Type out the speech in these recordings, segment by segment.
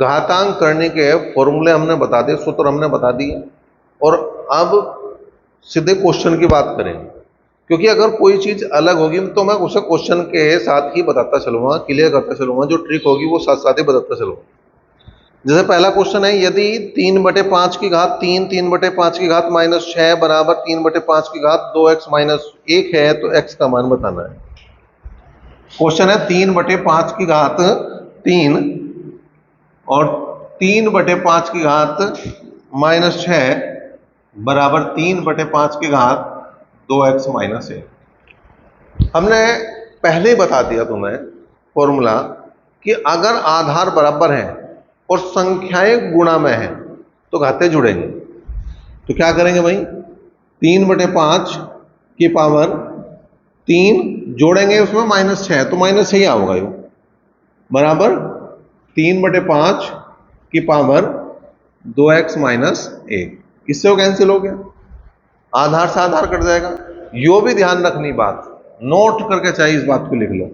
घातांक करने के फॉर्मूले हमने बता दिए, सूत्र हमने बता दिए, और अब सीधे क्वेश्चन की बात करें, क्योंकि अगर कोई चीज अलग होगी तो मैं उसे क्वेश्चन के साथ ही बताता चलूंगा, क्लियर करता चलूंगा, जो ट्रिक होगी वो साथ साथ ही बताता चलूंगा। जैसे पहला क्वेश्चन है, यदि 3/5 की घात 3, 3/5 की घात -6 बराबर 3/5 की घात 2x-1 है, तो x का मान बताना है। क्वेश्चन है 3/5 की घात 3 और 3/5 की घात -6 बराबर 3/5 की घात 2x-1। हमने पहले ही बता दिया तुम्हें फॉर्मूला कि अगर आधार बराबर है और संख्याएं गुणा में है तो घाते जुड़ेंगे। तो क्या करेंगे भाई, 3/5 की पावर 3 जोड़ेंगे, उसमें -6, तो -6 ही होगा ये, बराबर 3/5 की पावर 2x-1। किससे वो कैंसिल हो गया, आधार से आधार कट जाएगा। यो भी ध्यान रखनी बात, नोट करके चाहिए इस बात को लिख लो।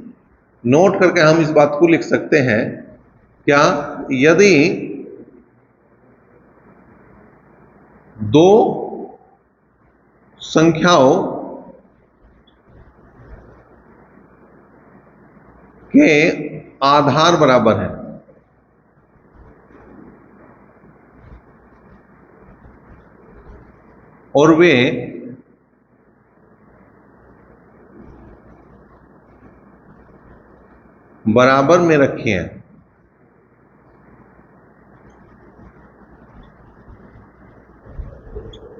नोट करके हम इस बात को लिख सकते हैं क्या, यदि दो संख्याओं के आधार बराबर है और वे बराबर में रखे हैं,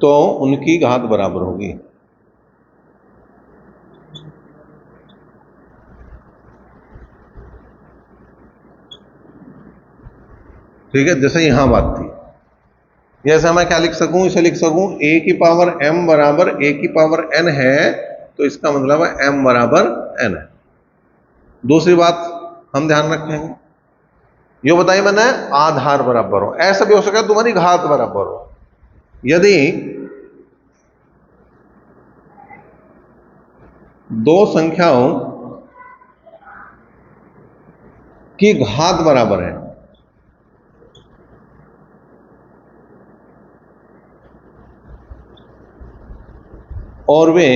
तो उनकी घात बराबर होगी। ठीक है, जैसे यहां बात थी, जैसे मैं क्या लिख सकूं, इसे लिख सकूं a की पावर m बराबर a की पावर n है, तो इसका मतलब है m बराबर n है। दूसरी बात हम ध्यान रखेंगे, यो बताइए मैंने, आधार बराबर हो, ऐसा भी हो सकता है तुम्हारी घात बराबर हो। यदि दो संख्याओं की घात बराबर है और वे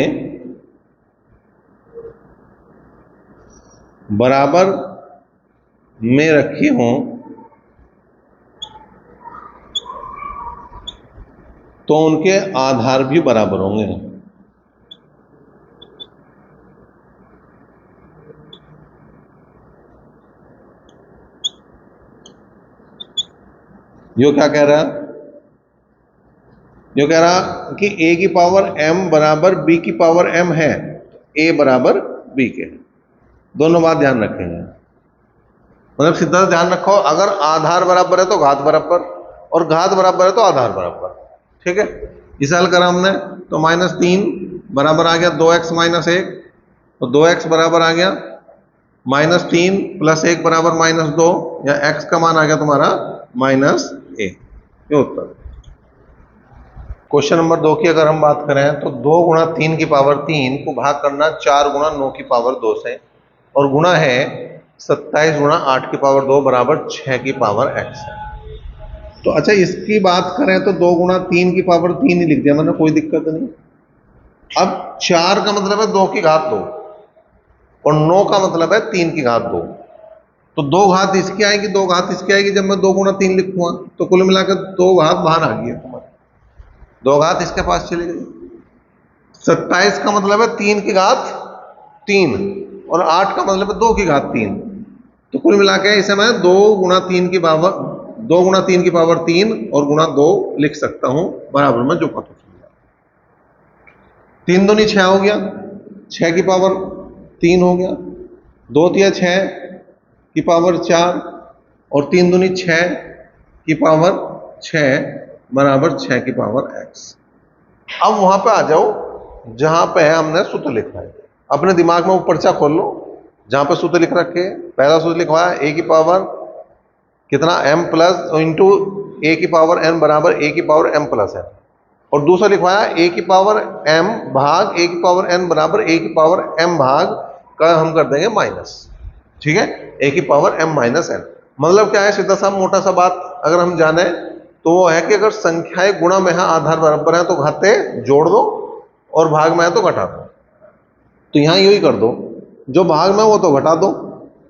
बराबर में रखी हों, तो उनके आधार भी बराबर होंगे। यो क्या कह रहा है, जो कह रहा कि a की पावर m बराबर b की पावर m है, a बराबर b के, दोनों बात ध्यान रखेंगे। मतलब सीधा ध्यान रखो, अगर आधार बराबर है तो घात बराबर, और घात बराबर है तो आधार बराबर। ठीक है, इसे हल करा हमने तो -3 बराबर आ गया 2x-1, तो 2x बराबर आ गया -3 + 1 बराबर -2, या x का मान आ गया तुम्हारा -1। ये उत्तर। क्वेश्चन नंबर 2 की अगर हम बात करें तो 2 गुणा 3 की पावर 3 को भाग करना 4 गुणा 9 की पावर 2 से, और गुणा है 27 गुणा 8 की पावर 2 बराबर 6 की पावर x है। तो अच्छा, इसकी बात करें तो 2 गुणा 3 की पावर 3 ही लिख दिया मैंने, कोई दिक्कत नहीं। अब 4 का मतलब है 2 की घात 2 और 9 का मतलब है 3 की घात 2, तो 2 घात इसकी आएगी, 2 घात इसकी आएगी। जब मैं 2 गुणा 3 लिखूंगा तो कुल मिलाकर 2 घात बाहर आ गई है तुम्हारी, 2 घात इसके पास चली गई। 27 का मतलब है 3 की घात 3 और 8 का मतलब है 2 की घात 3, तो कुल मिला के इसे मैं 2 गुणा 3 की पावर 2 गुणा 3 की पावर 3 और गुणा 2 लिख सकता हूं, बराबर में जो पता चल गया। 3 दूनी 6 हो गया, 6 की पावर 3 हो गया, 2 तिया 6 की पावर 4 और 3 दूनी 6 की पावर 6 बराबर 6 की पावर x। अब वहां पे आ जाओ जहां पे हमने सूत्र लिखा है, अपने दिमाग में वो पर्चा खोल लो जहां पे सूत्र लिख रखे। पहला सूत्र लिखवाया a की पावर कितना m प्लस इंटू a की पावर n बराबर a की पावर m प्लस n, और दूसरा लिखवाया a की पावर m भाग a की पावर n बराबर a की पावर m भाग का हम कर देंगे माइनस। ठीक है, a की पावर m माइनस n, मतलब क्या है, सीधा सा मोटा सा बात अगर हम जाने तो वो है कि अगर संख्याएं गुणा में है, आधार बराबर है, तो घाते जोड़ दो, और भाग में है तो घटा दो। तो यहां यही कर दो, जो भाग में वो तो घटा दो,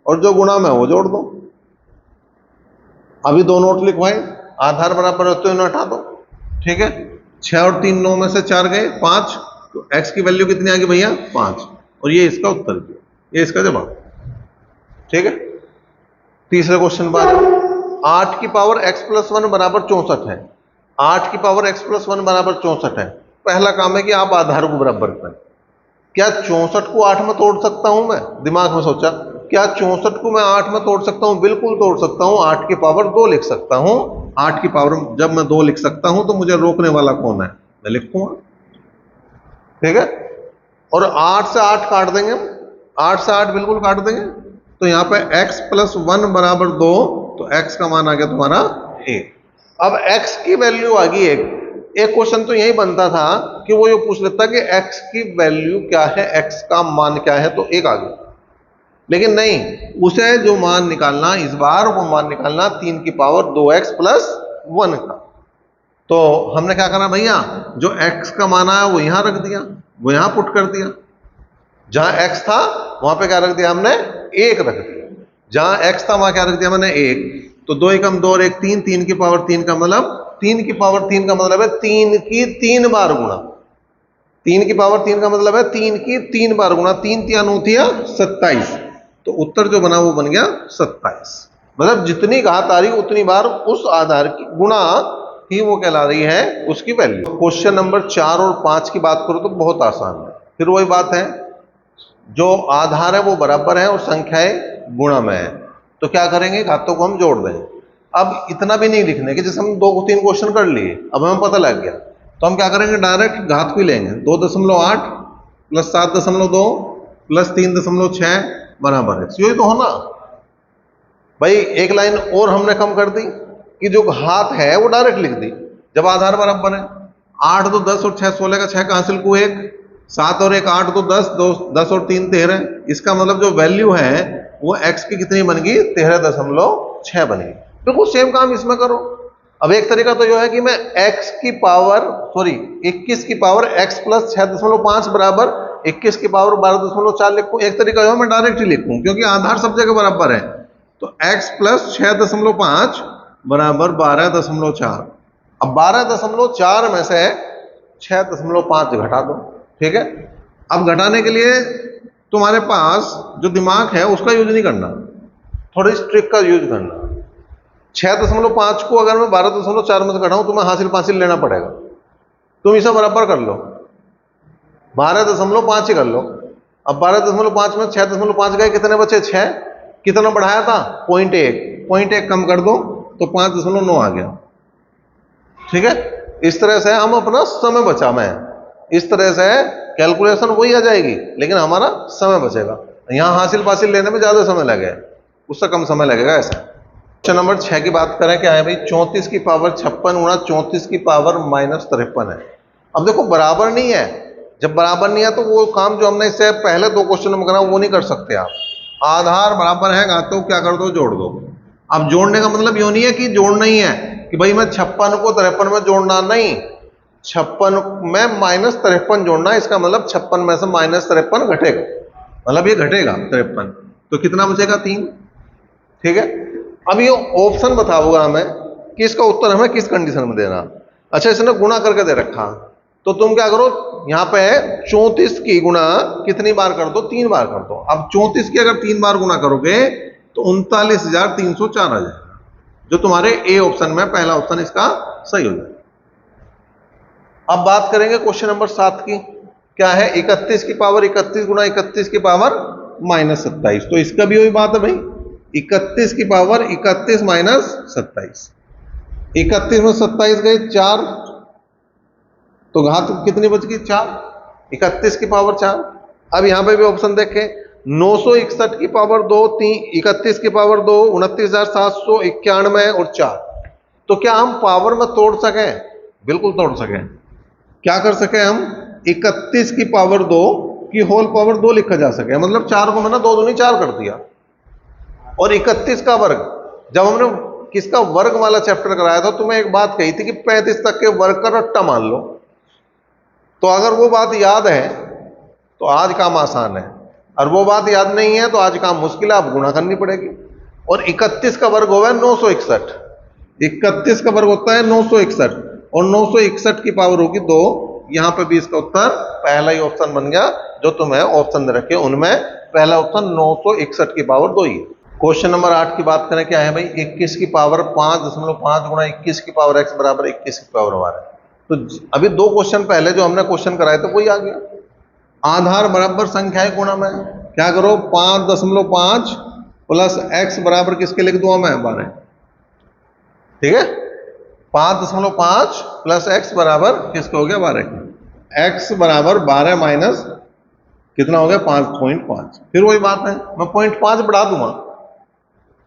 और जो गुणा में वो जोड़ दो। अभी दो नोट लिखवाए, आधार बराबर है तो इन्हें हटा दो। ठीक है, 6 और 3 9 में से 4 गए 5, तो x की वैल्यू कितनी आ गई भैया 5, और ये इसका उत्तर दिया, ये इसका जवाब। ठीक है, तीसरे क्वेश्चन पर 8 की पावर x प्लस 1 बराबर 64 है। 8 की पावर x प्लस 1 बराबर 64 है। पहला काम है कि आप आधार को बराबर करें। क्या 64 को 8 में तोड़ सकता हूं मैं? दिमाग में सोचा, क्या 64 को मैं 8 में तोड़ सकता हूं? बिल्कुल तोड़ सकता हूं। 8 की पावर 2 लिख सकता हूं। 8 की पावर जब मैं 2 लिख सकता हूं तो मुझे रोकने वाला कौन है? मैं लिखूंगा। ठीक है, और 8 से 8 काट देंगे, 8 से 8 बिल्कुल काट देंगे, तो यहां पे x प्लस 1 बराबर 2, तो x का मान आ गया तुम्हारा 1। अब x की वैल्यू आ गई 1। एक क्वेश्चन तो यही बनता था कि वो ये पूछ लेता कि x की वैल्यू क्या है, x का मान क्या है, तो 1 आ गया। लेकिन नहीं, उसे जो मान निकालना इस बार, वो मान निकालना 3 की पावर 2x प्लस 1 का। तो हमने क्या करा भैया, जो x का मान आया वो यहां रख दिया, वो यहां पुट कर दिया। जहां x था वहां पे क्या रख दिया हमने? 1 रख दिया। जहां x था वहां क्या रख दिया मैंने? 1। तो 2 एकम 2 और 1 3, 3 की पावर 3 का मतलब, 3 की पावर 3 का मतलब है 3 की 3 बार गुणा। 3 की पावर 3 का मतलब है 3 की 3 बार गुणा। 3 3 9 27, तो उत्तर जो बना वो बन गया 27। मतलब जितनी घात आ रही उतनी बार उस आधार की गुणा ही वो कहला रही है उसकी वैल्यू। क्वेश्चन नंबर 4 और 5 की बात करो तो बहुत आसान है। फिर वही बात है, जो आधार है वो बराबर है और संख्याएं गुणा में है, तो क्या करेंगे, घातों को हम जोड़ देंगे। अब इतना भी नहीं लिखने कि जैसे हम 2-3 क्वेश्चन कर लिए, अब हमें पता लग गया, तो हम क्या करेंगे, डायरेक्ट घात को लेंगे। 2.8 प्लस 7.2 प्लस 3.6 बराबर है, यही तो होना भाई। एक लाइन और हमने कम कर दी कि जो घात है वो डायरेक्ट लिख दी। जब आधार बराबर है, 8 2 10 और 6 16 का 6 का हासिल को 1, 7 और 1 8 2 10, 2 10 और 3 13। इसका मतलब जो वैल्यू है वो x की कितनी बन गई? 13.6 बन गई। बिल्कुल सेम काम इसमें करो। अब एक तरीका तो यह है कि मैं x की पावर 21 की पावर x प्लस 6.5 बराबर 21 की पावर 12.4 लिखूं। एक तरीका यह मैं डायरेक्ट ही लिखूं, क्योंकि आधार सब जगह बराबर है। तो x प्लस 6.5 बराबर 12.4। अब 12.4 में से 6.5 घटा दो। ठीक है, अब घटाने के लिए तुम्हारे पास जो दिमाग है उसका यूज नहीं करना, थोड़ी ट्रिक का यूज करना। 6.5 को अगर मैं 12.4 में से घटाऊं तो मैं हासिल लेना पड़ेगा। तुम इसे बराबर कर लो, 12.5 ही कर लो। अब 12.5 में 6.5 गए, कितने बचे? 6। कितना बढ़ाया था? 0.1 कम कर दो तो 5.9 आ गया। ठीक है, इस तरह से हम अपना समय बचावे हैं। इस तरह से कैलकुलेशन वही आ जाएगी, लेकिन हमारा समय बचेगा। यहां हासिल लेने में ज्यादा समय लगेगा, उससे कम समय लगेगा ऐसा। क्वेश्चन नंबर 6 की बात करें, क्या है भाई? 34 की पावर 56 गुणा 34 की पावर -53 है। अब देखो बराबर नहीं है, जब बराबर नहीं है तो वो काम जो हमने इससे पहले 2 क्वेश्चन में करा वो नहीं कर सकते आप। आधार बराबर है, घातों क्या कर दो? जोड़ दो। अब जोड़ने का मतलब यूं नहीं है कि जोड़ना ही है कि भाई मैं 56 को 53 में जोड़ना, नहीं, 56 में -53 जोड़ना। इसका मतलब 56 में से -53 घटेगा, मतलब ये घटेगा 53, तो कितना बचेगा? 3। ठीक है, अब ये ऑप्शन बताओगा हमें कि इसका उत्तर हमें किस कंडीशन में देना। अच्छा, इसने गुणा करके दे रखा, तो तुम क्या करो, यहां पे 34 की गुणा कितनी बार कर दो? 3 बार कर दो। अब 34 की अगर 3 बार गुणा करोगे तो 39,304 आ जाएगा, जो तुम्हारे ए ऑप्शन में पहला ऑप्शन इसका सही हो जाएगा। अब बात करेंगे क्वेश्चन नंबर 7 की, क्या है? 31 की पावर 31 गुणा 31 की पावर -27। तो इसका भी वही बात है भाई, 31 की पावर 31 -27। 31 में 27 गए 4, तो घात कितनी बच गई? 4। 31 की पावर 4। अब यहां पे भी ऑप्शन देखें, 961 की पावर 2, 31 की पावर 2, 29,791 और 4। तो क्या हम पावर में तोड़ सकें? बिल्कुल तोड़ सकें। क्या कर सके हम? 31 की पावर 2 की होल पावर 2 लिखा जा सके, मतलब 4 को मैंने 2 दूनी 4 कर दिया, और 31 का वर्ग जब हमने किसका वर्ग वाला चैप्टर कराया था तो मैं एक बात कही थी कि 35 तक के वर्ग का रट्टा मान लो। तो अगर वो बात याद है तो आज काम आसान है, और वो बात याद नहीं है तो आज काम मुश्किल है, आप गुणा करनी पड़ेगी। और 31 का वर्ग होगा 961, 31 का वर्ग होता है 961, और 961 की पावर होगी 2। यहां पे भी इसका उत्तर पहला ही ऑप्शन बन गया, जो तुम्हें ऑप्शन दे रखे उनमें पहला ऑप्शन 961 की पावर 2 ही है। क्वेश्चन नंबर 8 की बात करें, क्या है भाई, 21 की पावर 5.5 गुणा 21 की पावर x बराबर 21 की पावर हमारा। तो अभी 2 क्वेश्चन पहले जो हमने क्वेश्चन कराए थे वही आ गया। आधार बराबर संख्याएं गुणा में क्या करो, 5.5 प्लस x बराबर किसके लिख दूंगा मैं, 12। ठीक है, 5.5 प्लस x बराबर किसका हो गया, 12। x बराबर 12 माइनस कितना हो गया, 5.5। फिर वही बात है, मैं 0.5 बढ़ा दूंगा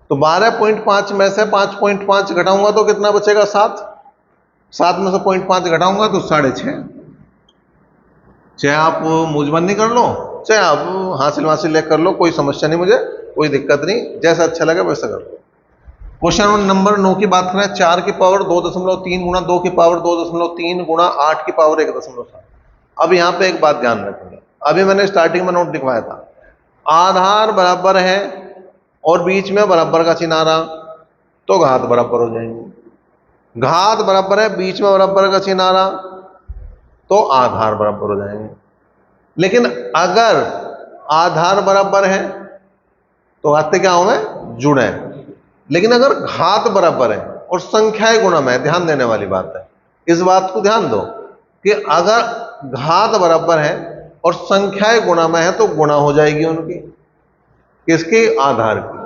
तो 12.5 में से 5.5 घटाऊंगा तो कितना बचेगा, 7। 7 में से 0.5 घटाऊंगा तो 6.5। चाहे आप मुझबंदी कर लो, चाहे आप हासिल वासिल ले कर लो, कोई समस्या नहीं, मुझे कोई दिक्कत नहीं, जैसा अच्छा लगे वैसा कर लो। क्वेश्चन नंबर 9 की बात करें, 4 की पावर 2.3 गुणा 2 की पावर 2.3 गुणा 8 की पावर 1.7। अब यहां पे एक बात ध्यान रखेंगे, अभी मैंने स्टार्टिंग में नोट लिखवाया था, आधार बराबर है और बीच में बराबर का चिन्ह आ रहा तो घात बराबर हो जाएंगे। घात बराबर है, बीच में बराबर का चिन्ह आ रहा तो आधार बराबर हो जाएंगे। लेकिन अगर आधार बराबर है तो घात क्या होंगे, जुड़े। लेकिन अगर घात बराबर है और संख्याएं गुणा में, ध्यान देने वाली बात है, इस बात को ध्यान दो कि अगर घात बराबर है और संख्याएं गुणा में है तो गुणा हो जाएगी उनकी, किसकी, आधार की।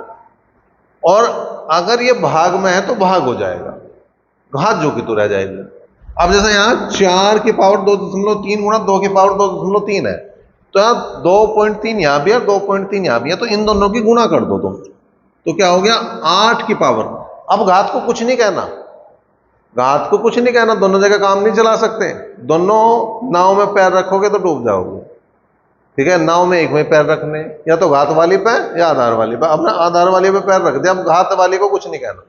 और अगर ये भाग में है तो भाग हो जाएगा, घात जो की तो रह जाएगी। अब जैसे यहां 4 की पावर 2.3 गुणा 2 की पावर 2.3 है, तो यहां 2.3 यहां भी है, 2.3 यहां भी है, तो इन दोनों की गुणा कर दो तुम, तो क्या हो गया, 8 की पावर। अब घात को कुछ नहीं कहना, घात को कुछ नहीं कहना, दोनों जगह काम नहीं चला सकते, दोनों नाव में पैर रखोगे तो डूब जाओगे। ठीक है, नाव में एक में पैर रखने, या तो घात वाली पे या आधार वाली पे। अपने आधार वाली पे पैर रख दिया, अब घात वाली को कुछ नहीं कहना,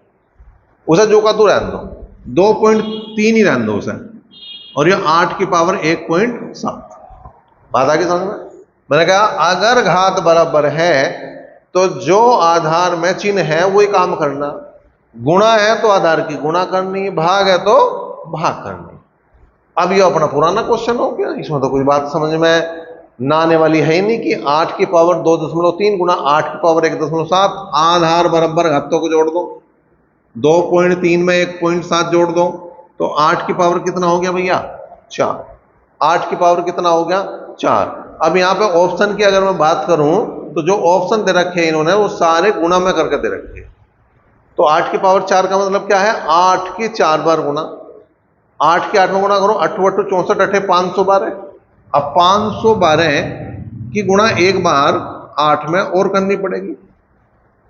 उसे जो का तू रहने दो, 2.3 ही रहने दो उसे, और ये 8 की पावर 1.7। बात आगे समझ में। मैंने कहा अगर घात बराबर है तो जो आधार में चिन्ह है वही काम करना, गुणा है तो आधार की गुणा करनी, भाग है तो भाग करनी। अब ये अपना पुराना क्वेश्चन हो गया, इसमें तो कोई बात समझ में ना आने वाली है ही नहीं कि 8 की पावर 2.3 गुणा 8 की पावर 1.7, आधार बराबर घातों को जोड़ दो, 2.3 में 1.7 जोड़ दो तो 8 की पावर कितना हो गया भैया, 4। 8 की पावर कितना हो गया, 4। अब यहाँ पे ऑप्शन की अगर मैं बात करूं तो जो ऑप्शन दे रखे हैं इन्होंने वो सारे गुणा में करके दे रखे हैं। तो 8 की पावर 4 का मतलब क्या है, 8 की 4 बार गुणा, 8 की 8 में गुणा करो, 8 8 64 8 512। अब 512 की गुणा एक बार 8 में और करनी पड़ेगी।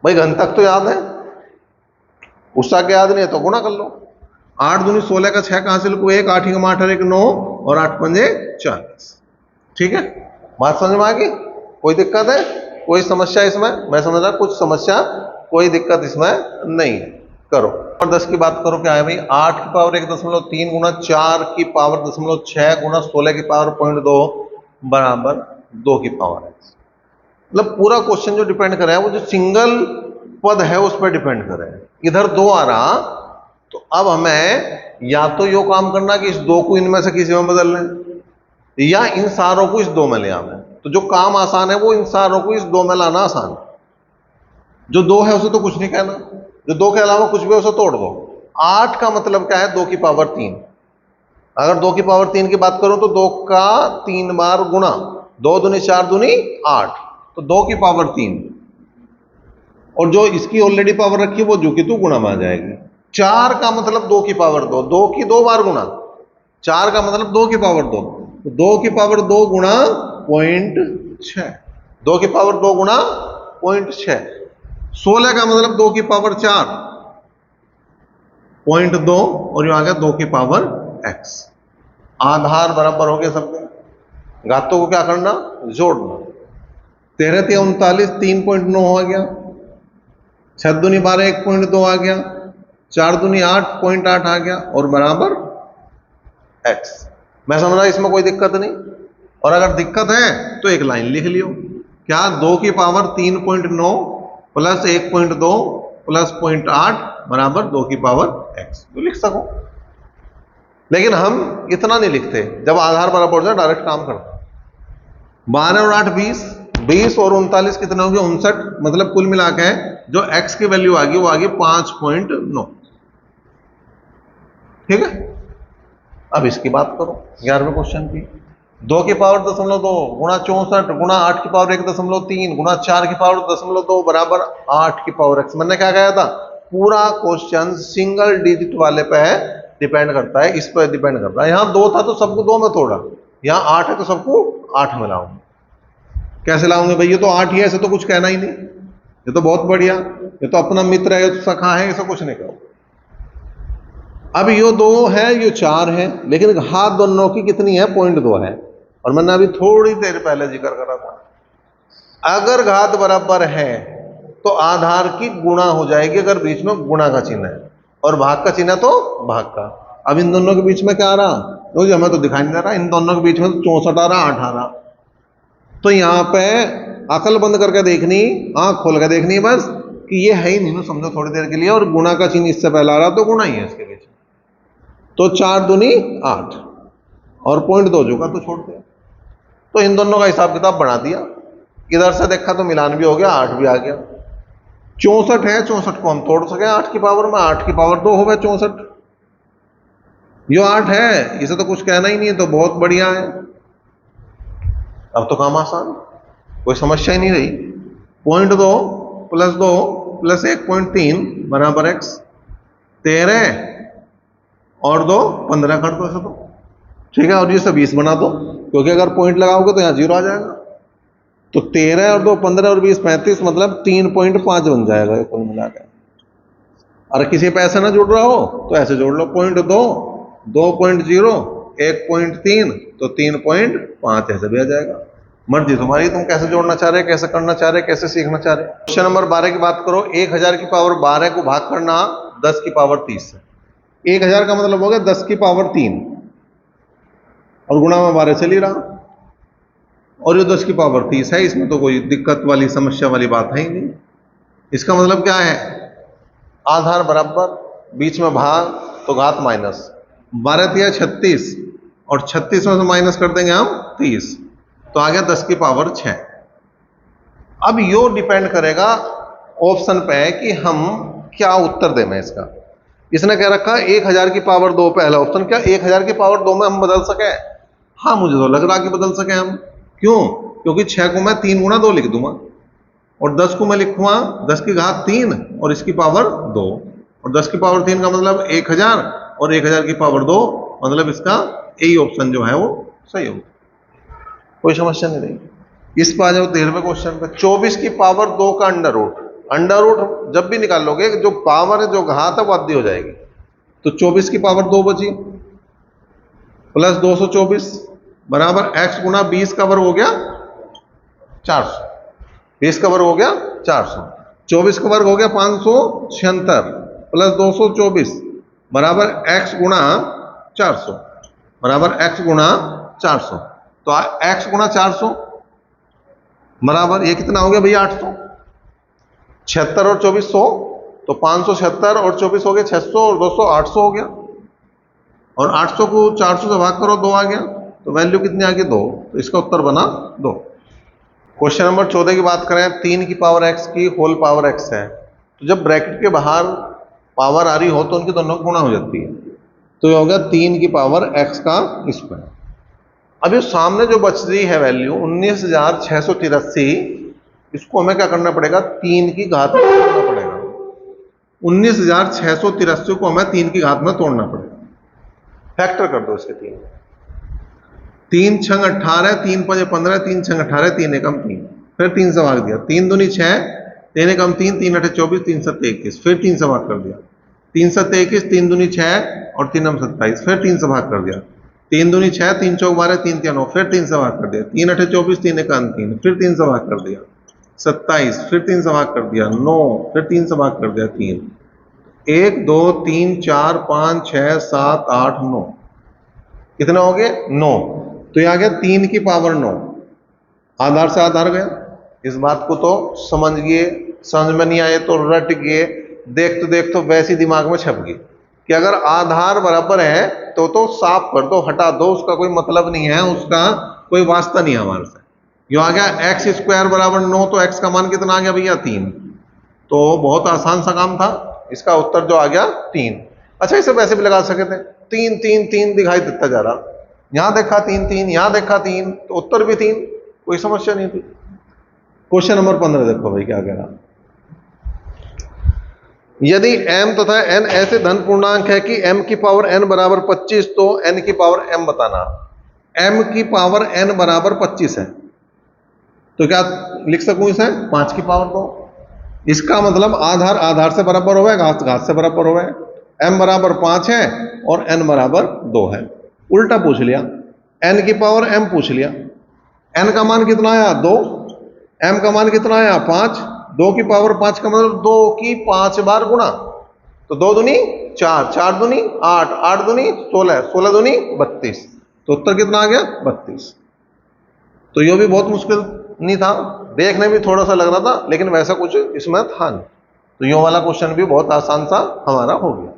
भाई घन तक तो याद है, उसका क्या याद नहीं है तो गुणा कर लो। 8 दूनी 16 का 6 कहां से लिखो, 1 8 8 1 9 और 8 पंजे 40। ठीक है, बात समझ में आ गई, कोई दिक्कत है, कोई समस्या इसमें, मैं समझ रहा कुछ समस्या, कोई दिक्कत इसमें नहीं। करो। और 10 की बात करो, क्या है भाई, 8 की पावर 1.3 गुणा 4 की पावर 0.6 गुणा 16 की पावर 0.2 बराबर 2 की पावर है। मतलब पूरा क्वेश्चन जो डिपेंड कर रहा है वो जो सिंगल पद है उस पर डिपेंड कर रहा है। इधर 2 आ रहा तो अब हमें या तो यो काम करना कि इस 2 को इनमें से किसी में बदल लें, या इन सारों को इस 2 में ले आवे। तो जो काम आसान है वो इन सारों को इस 2 में लाना आसान है। जो 2 है उसे तो कुछ नहीं कहना, जो 2 के अलावा कुछ भी उसे तोड़ दो। 8 का मतलब क्या है, 2 की पावर 3। अगर 2 की पावर 3 की बात करूं तो 2 का 3 बार गुणा, 2 दूनी 4 दूनी 8, तो 2 की पावर 3। और जो इसकी ऑलरेडी पावर रखी है वो जो कि तू गुणा में आ जाएगी। 4 का मतलब 2 की पावर 2, 2 की 2 बार गुणा, 4 का मतलब 2 की पावर 2, तो 2 की पावर 2 गुणा 0.6, 2 की पावर 2 गुणा 0.6। 16 का मतलब 2 की पावर 4 0.2 और यहां आ गया 2 की पावर x। आधार बराबर हो गया सबके, घातों को क्या करना, जोड़ना। 13 3 39 3.9 हो गया, 6 दूनी 12 1.2 आ गया, 4 दूनी 8.8 आ गया और बराबर x। मैं समझ रहा इसमें कोई दिक्कत नहीं, और अगर दिक्कत है तो एक लाइन लिख लियो, क्या 2 की पावर 3.9 प्लस 1.2 प्लस 0.8 बराबर 2 की पावर x, तो लिख सको। लेकिन हम इतना नहीं लिखते, जब आधार बराबर हो जाए डायरेक्ट काम करते। 12 और 8 20, 20 और 39 कितने होंगे 59, मतलब कुल मिला के जो x की वैल्यू आ गई वो आ गई 5.9। ठीक है, अब इसकी बात करो 11वें क्वेश्चन की। 2 की पावर 0.2 गुणा 64 गुणा 8 की पावर 1.3 गुणा 4 की पावर 0.2 बराबर 8 की पावर x। मैंने क्या कहा था, पूरा क्वेश्चन सिंगल डिजिट वाले पे है, डिपेंड करता है, इस पर डिपेंड करता है। यहां 2 था तो सबको 2 में तोड़ा, यहां 8 है तो सबको 8 में लाऊंगा। कैसे लाऊंगे भाई, ये तो 8 ही है, ऐसे तो कुछ कहना ही नहीं, ये तो बहुत बढ़िया, ये तो अपना मित्र है, ये तो सखा है, ऐसा कुछ नहीं कहो। अब ये 2 है, ये 4 है, लेकिन घात दोनों की कितनी है 0.2 है। और मैंने अभी थोड़ी देर पहले जिक्र करा था, अगर घात बराबर है तो आधार की गुणा हो जाएगी, अगर बीच में गुणा का चिन्ह है, और भाग का चिन्ह है तो भाग का। अब इन दोनों के बीच में क्या आ रहा, तो हमें तो दिखाई नहीं दे रहा, इन दोनों के बीच में तो 64 आ रहा 8 आ रहा। तो यहां पे अकल बंद करके देखनी, आंख खोल के देखनी बस कि ये है ही नहीं, समझो थोड़ी देर के लिए, और गुणा का चिन्ह इससे पहले आ रहा तो गुणा ही है इसके बीच। तो 4 दूनी 8 और 0.2 जो का तो छोड़ दिया, तो इन दोनों का हिसाब किताब बना दिया। इधर से देखा तो मिलान भी हो गया, 8 भी आ गया। 64 है, 64 को हम तोड़ सके 8 की पावर में, 8 की पावर 2 हो गए 64। यो 8 है, इसे तो कुछ कहना ही नहीं है, तो बहुत बढ़िया है। अब तो काम आसान, कोई समस्या ही नहीं रही। 0.2 प्लस 2 प्लस 1.3 बराबर x। 13 और 2 15 कर दो ऐसा तो ठीक है, और ये सब 20 बना दो, क्योंकि अगर पॉइंट लगाओगे तो यहाँ 0 आ जाएगा। तो 13 और 2 15 और 20 35, मतलब 3.5 बन जाएगा कुल मिलाकर। और किसी पे ऐसे ना जुड़ रहा हो तो ऐसे जोड़ लो, 0.2 2.0 1.3 तो 3.5 ऐसे भी आ जाएगा। मर्जी तुम्हारी, तुम कैसे जोड़ना चाह रहे, कैसे करना चाह रहे, कैसे सीखना चाह रहे। क्वेश्चन नंबर 12 की बात करो। 1000 की पावर 12 को भाग करना 10 की पावर 30 है। 1000 का मतलब हो गया 10 की पावर 3 और गुणा में 12 चल ही रहा, और ये 10 की पावर 30 है, इसमें तो कोई दिक्कत वाली समस्या वाली बात है ही नहीं। इसका मतलब क्या है, आधार बराबर, बीच में भाग तो घात माइनस, 12 दिया 36 और 36 में से माइनस कर देंगे हम 30, तो आ गया 10 की पावर 6। अब यो डिपेंड करेगा ऑप्शन पे है कि हम क्या उत्तर दें। मैं इसका, इसने कह रखा 1000 की पावर 2 पहला ऑप्शन, क्या 1000 की पावर 2 में हम बदल सके? हाँ, मुझे तो लग रहा कि बदल सके हम। क्यों? क्योंकि 6 को मैं 3 गुणा 2 लिख दूंगा, और 10 को मैं लिखूंगा 10 की घात 3 और इसकी पावर 2, और 10 की पावर 3 का मतलब 1000 और 1000 की पावर 2, मतलब इसका यही ऑप्शन जो है वो सही होगा। कोई समस्या नहीं रही। इस पर आ जाओ 13वें क्वेश्चन पे। 24 की पावर 2 का अंडर रूट, अंडर रूट जब भी निकालोगे जो पावर है, जो घात है वो आधी हो जाएगी। तो 24 की पावर 2 बची प्लस 224 बराबर x गुना 20 का वर्ग हो गया 400, 20 का वर्ग हो गया 400, 24 का वर्ग हो गया 576 प्लस 224 बराबर x गुणा 400 बराबर x गुणा 400। तो x गुणा 400 बराबर ये कितना हो गया भैया 800। 76 और 24 100, तो 576 और 24 हो गया 600 और 200 800 हो गया, और 800 को 400 से भाग करो 2 आ गया, तो वैल्यू कितनी आ गई 2, तो इसका उत्तर बना 2। क्वेश्चन नंबर 14 की बात करें। 3 की पावर x की होल पावर x है, तो जब ब्रैकेट के बाहर पावर आ रही हो तो उनकी दोनों गुणा हो जाती है, तो ये हो गया 3 की पावर x का स्क्वायर। अब ये सामने जो बच रही है वैल्यू 19,683, इसको हमें क्या करना पड़ेगा, 3 की घात में तोड़ना पड़ेगा। 19,683 को हमें 3 की घात में तोड़ना पड़ेगा। फैक्टर कर दो इसके 3, 3 छंग 18, 3 पंजे 15, 3 छंग 18, 3 एकम 3, फिर 3 से भाग दिया, 3 दूनी 6, 3 एकम 3, 3 अठे 24, 3 सत्ते 21, फिर 3 से भाग कर दिया, 3 सत्ते 21, 3 दूनी 6 और 3 27, फिर 3 से भाग कर दिया, 3 दूनी 6, 3 चौक 12, 3 3 9, फिर 3 से भाग कर दिया, 3 अठे 24, 3 एकम 3, फिर 3 से भाग कर दिया, 27, फिर 3 से भाग कर दिया 9, फिर 3 से भाग कर दिया 3, 1 2 3 4 5 6 7 8 9, कितने हो गए 9। तो ये आ गया 3 की पावर 9, आधार से आधार गया। इस बात को तो समझ गए, समझ में नहीं आए तो रट गए, देख तो वैसे ही दिमाग में छप गई कि अगर आधार बराबर है तो साफ कर दो, हटा दो, उसका कोई मतलब नहीं है, उसका कोई वास्ता नहीं है हमारे से। यो आ गया एक्स स्क्वायर बराबर 9, तो एक्स का मान कितना आ गया भैया 3। तो बहुत आसान सा काम था, इसका उत्तर जो आ गया 3। अच्छा इसे वैसे भी लगा सके थे, 3 3 3 दिखाई देता जा रहा, यहां देखा 3 3, यहां देखा 3, तो उत्तर भी 3, कोई समस्या नहीं थी। क्वेश्चन नंबर 15 देखो भाई क्या कह रहा, यदि m तथा n ऐसे धन पूर्णांक है कि m की पावर n बराबर 25, तो n की पावर m बताना। m की पावर n बराबर 25 है, तो क्या लिख सकूं इसे 5 की पावर 2। इसका मतलब आधार आधार से बराबर हो, घात घात से बराबर हो, m बराबर 5 है और n बराबर 2 है। उल्टा पूछ लिया, n की पावर m पूछ लिया, n का मान कितना आया 2, m का मान कितना आया 5, 2 की पावर 5 का मतलब 2 की 5 बार गुणा, तो 2 दूनी 4, 4 दूनी 8, 8 दूनी 16, 16 दूनी 32, तो उत्तर कितना आ गया 32। तो यह भी बहुत मुश्किल नहीं था, देखने में थोड़ा सा लग रहा था, लेकिन वैसा कुछ इसमें था नहीं। तो यो वाला क्वेश्चन भी बहुत आसान सा हमारा हो गया।